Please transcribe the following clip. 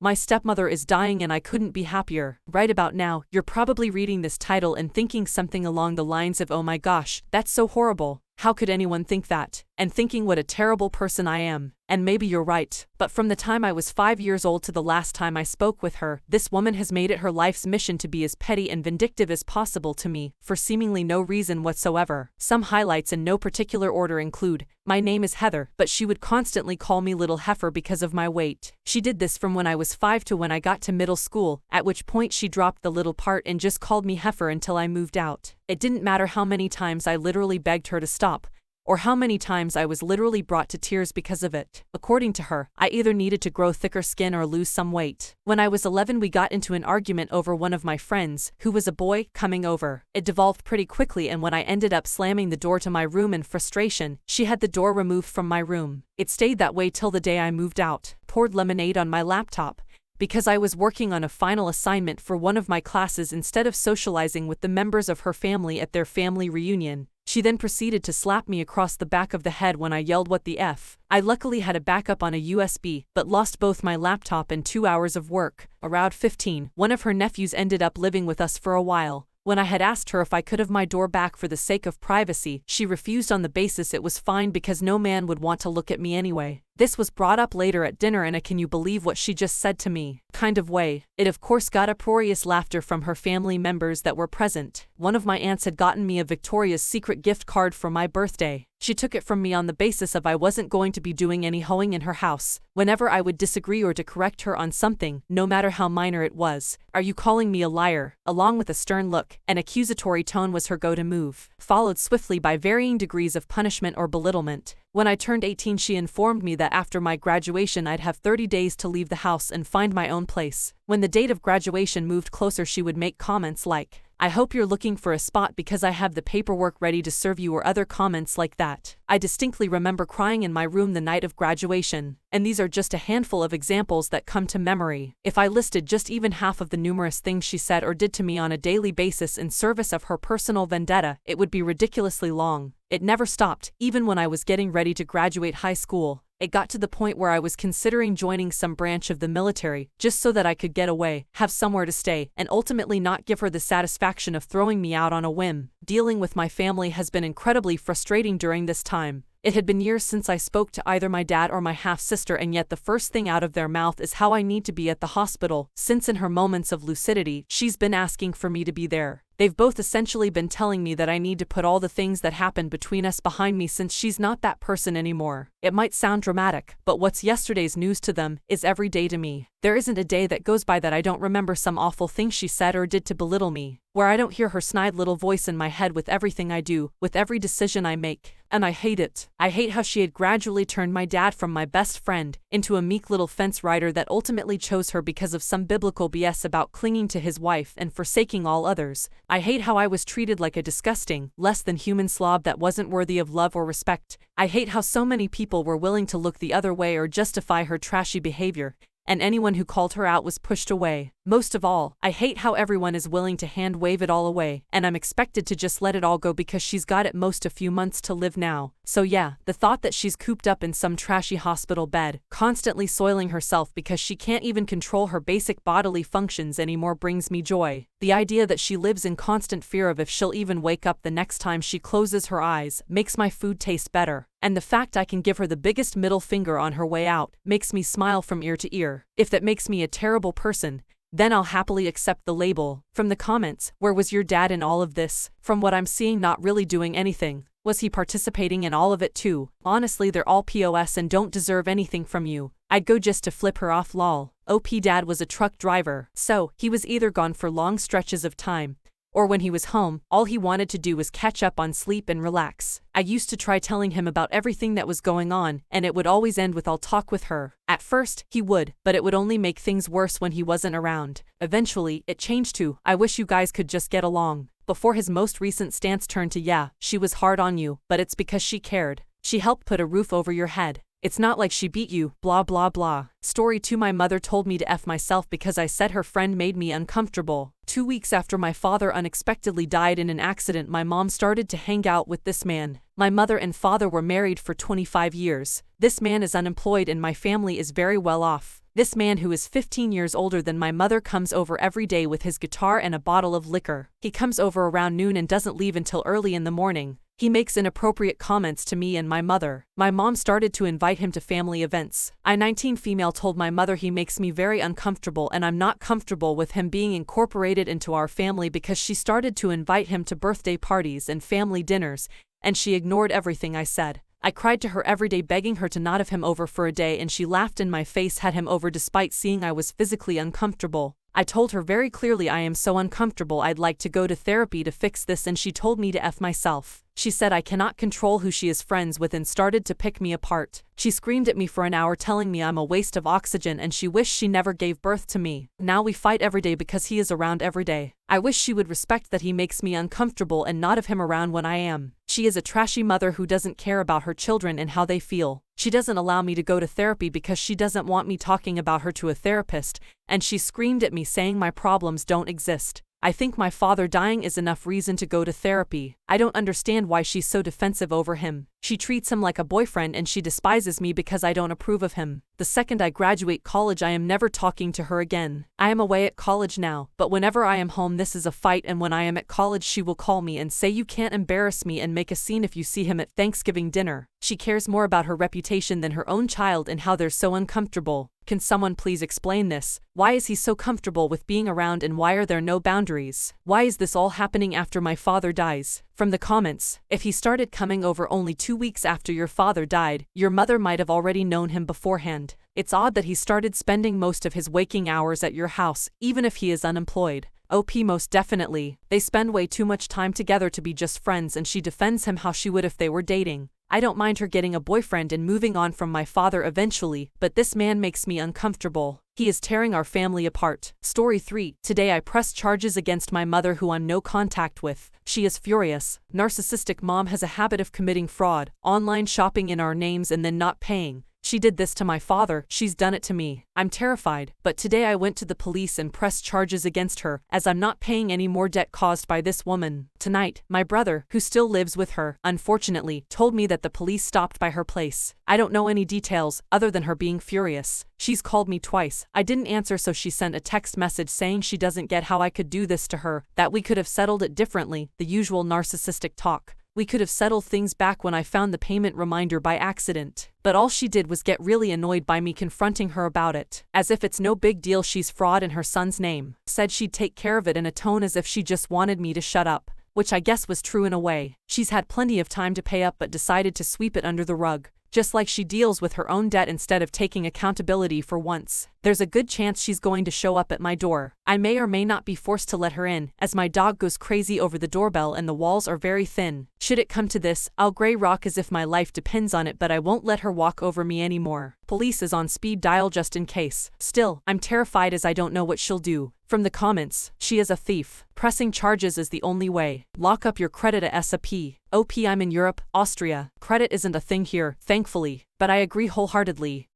My stepmother is dying and I couldn't be happier. Right about now, you're probably reading this title and thinking something along the lines of, oh my gosh, that's so horrible. How could anyone think that? And thinking what a terrible person I am. And maybe you're right, but from the time I was 5 years old to the last time I spoke with her, this woman has made it her life's mission to be as petty and vindictive as possible to me, for seemingly no reason whatsoever. Some highlights in no particular order include, my name is Heather, but she would constantly call me little heifer because of my weight. She did this from when I was 5 to when I got to middle school, at which point she dropped the little part and just called me heifer until I moved out. It didn't matter how many times I literally begged her to stop, or how many times I was literally brought to tears because of it. According to her, I either needed to grow thicker skin or lose some weight. When I was 11, we got into an argument over one of my friends, who was a boy, coming over. It devolved pretty quickly, and when I ended up slamming the door to my room in frustration, she had the door removed from my room. It stayed that way till the day I moved out. Poured lemonade on my laptop because I was working on a final assignment for one of my classes instead of socializing with the members of her family at their family reunion. She then proceeded to slap me across the back of the head when I yelled what the F. I luckily had a backup on a USB, but lost both my laptop and 2 hours of work. Around 15, one of her nephews ended up living with us for a while. When I had asked her if I could have my door back for the sake of privacy, she refused on the basis it was fine because no man would want to look at me anyway. This was brought up later at dinner in a "can you believe what she just said to me" kind of way. It of course got uproarious laughter from her family members that were present. One of my aunts had gotten me a Victoria's Secret gift card for my birthday. She took it from me on the basis of I wasn't going to be doing any hoeing in her house. Whenever I would disagree or to correct her on something, no matter how minor it was, "Are you calling me a liar?" along with a stern look, an accusatory tone was her go-to move, followed swiftly by varying degrees of punishment or belittlement. When I turned 18, she informed me that after my graduation I'd have 30 days to leave the house and find my own place. When the date of graduation moved closer, she would make comments like, "I hope you're looking for a spot because I have the paperwork ready to serve you," or other comments like that. I distinctly remember crying in my room the night of graduation, and these are just a handful of examples that come to memory. If I listed just even half of the numerous things she said or did to me on a daily basis in service of her personal vendetta, it would be ridiculously long. It never stopped, even when I was getting ready to graduate high school. It got to the point where I was considering joining some branch of the military, just so that I could get away, have somewhere to stay, and ultimately not give her the satisfaction of throwing me out on a whim. Dealing with my family has been incredibly frustrating during this time. It had been years since I spoke to either my dad or my half-sister, and yet the first thing out of their mouth is how I need to be at the hospital, since in her moments of lucidity, she's been asking for me to be there. They've both essentially been telling me that I need to put all the things that happened between us behind me since she's not that person anymore. It might sound dramatic, but what's yesterday's news to them is every day to me. There isn't a day that goes by that I don't remember some awful thing she said or did to belittle me, where I don't hear her snide little voice in my head with everything I do, with every decision I make. And I hate it. I hate how she had gradually turned my dad from my best friend into a meek little fence rider that ultimately chose her because of some biblical BS about clinging to his wife and forsaking all others. I hate how I was treated like a disgusting, less than human slob that wasn't worthy of love or respect. I hate how so many people were willing to look the other way or justify her trashy behavior, and anyone who called her out was pushed away. Most of all, I hate how everyone is willing to hand wave it all away, and I'm expected to just let it all go because she's got at most a few months to live now. So yeah, the thought that she's cooped up in some trashy hospital bed, constantly soiling herself because she can't even control her basic bodily functions anymore brings me joy. The idea that she lives in constant fear of if she'll even wake up the next time she closes her eyes makes my food taste better. And the fact I can give her the biggest middle finger on her way out makes me smile from ear to ear. If that makes me a terrible person, then I'll happily accept the label. From the comments, where was your dad in all of this? From what I'm seeing, not really doing anything. Was he participating in all of it too? Honestly, they're all POS and don't deserve anything from you. I'd go just to flip her off, lol. OP dad was a truck driver, so he was either gone for long stretches of time, or when he was home, all he wanted to do was catch up on sleep and relax. I used to try telling him about everything that was going on, and it would always end with "I'll talk with her." At first, he would, but it would only make things worse when he wasn't around. Eventually, it changed to, "I wish you guys could just get along." Before his most recent stance turned to, "Yeah, she was hard on you, but it's because she cared. She helped put a roof over your head. It's not like she beat you, blah blah blah." Story 2: my mother told me to F myself because I said her friend made me uncomfortable. 2 weeks after my father unexpectedly died in an accident, my mom started to hang out with this man. My mother and father were married for 25 years. This man is unemployed and my family is very well off. This man who is 15 years older than my mother comes over every day with his guitar and a bottle of liquor. He comes over around noon and doesn't leave until early in the morning. He makes inappropriate comments to me and my mother. My mom started to invite him to family events. I, 19 female, told my mother he makes me very uncomfortable and I'm not comfortable with him being incorporated into our family because she started to invite him to birthday parties and family dinners, and she ignored everything I said. I cried to her every day begging her to not have him over for a day, and she laughed in my face, had him over despite seeing I was physically uncomfortable. I told her very clearly I am so uncomfortable I'd like to go to therapy to fix this, and she told me to F myself. She said I cannot control who she is friends with and started to pick me apart. She screamed at me for an hour telling me I'm a waste of oxygen and she wished she never gave birth to me. Now we fight every day because he is around every day. I wish she would respect that he makes me uncomfortable and not have him around when I am. She is a trashy mother who doesn't care about her children and how they feel. She doesn't allow me to go to therapy because she doesn't want me talking about her to a therapist, and she screamed at me saying my problems don't exist. I think my father dying is enough reason to go to therapy. I don't understand why she's so defensive over him. She treats him like a boyfriend and she despises me because I don't approve of him. The second I graduate college I am never talking to her again. I am away at college now, but whenever I am home this is a fight, and when I am at college she will call me and say you can't embarrass me and make a scene if you see him at Thanksgiving dinner. She cares more about her reputation than her own child and how they're so uncomfortable. Can someone please explain this? Why is he so comfortable with being around and why are there no boundaries? Why is this all happening after my father dies? From the comments, if he started coming over only 2 weeks after your father died, your mother might have already known him beforehand. It's odd that he started spending most of his waking hours at your house, even if he is unemployed. OP most definitely. They spend way too much time together to be just friends, and she defends him how she would if they were dating. I don't mind her getting a boyfriend and moving on from my father eventually, but this man makes me uncomfortable. He is tearing our family apart. Story 3. Today I press charges against my mother who I'm no contact with. She is furious. Narcissistic mom has a habit of committing fraud, online shopping in our names and then not paying. She did this to my father, she's done it to me. I'm terrified, but today I went to the police and pressed charges against her, as I'm not paying any more debt caused by this woman. Tonight, my brother, who still lives with her, unfortunately, told me that the police stopped by her place. I don't know any details, other than her being furious. She's called me twice. I didn't answer, so she sent a text message saying she doesn't get how I could do this to her, that we could have settled it differently, the usual narcissistic talk. We could have settled things back when I found the payment reminder by accident. But all she did was get really annoyed by me confronting her about it. As if it's no big deal she's fraud in her son's name. Said she'd take care of it in a tone as if she just wanted me to shut up. Which I guess was true in a way. She's had plenty of time to pay up but decided to sweep it under the rug. Just like she deals with her own debt instead of taking accountability for once. There's a good chance she's going to show up at my door. I may or may not be forced to let her in, as my dog goes crazy over the doorbell and the walls are very thin. Should it come to this, I'll gray rock as if my life depends on it, but I won't let her walk over me anymore. Police is on speed dial just in case. Still, I'm terrified as I don't know what she'll do. From the comments, she is a thief. Pressing charges is the only way. Lock up your credit ASAP. OP I'm in Europe, Austria. Credit isn't a thing here, thankfully. But I agree wholeheartedly.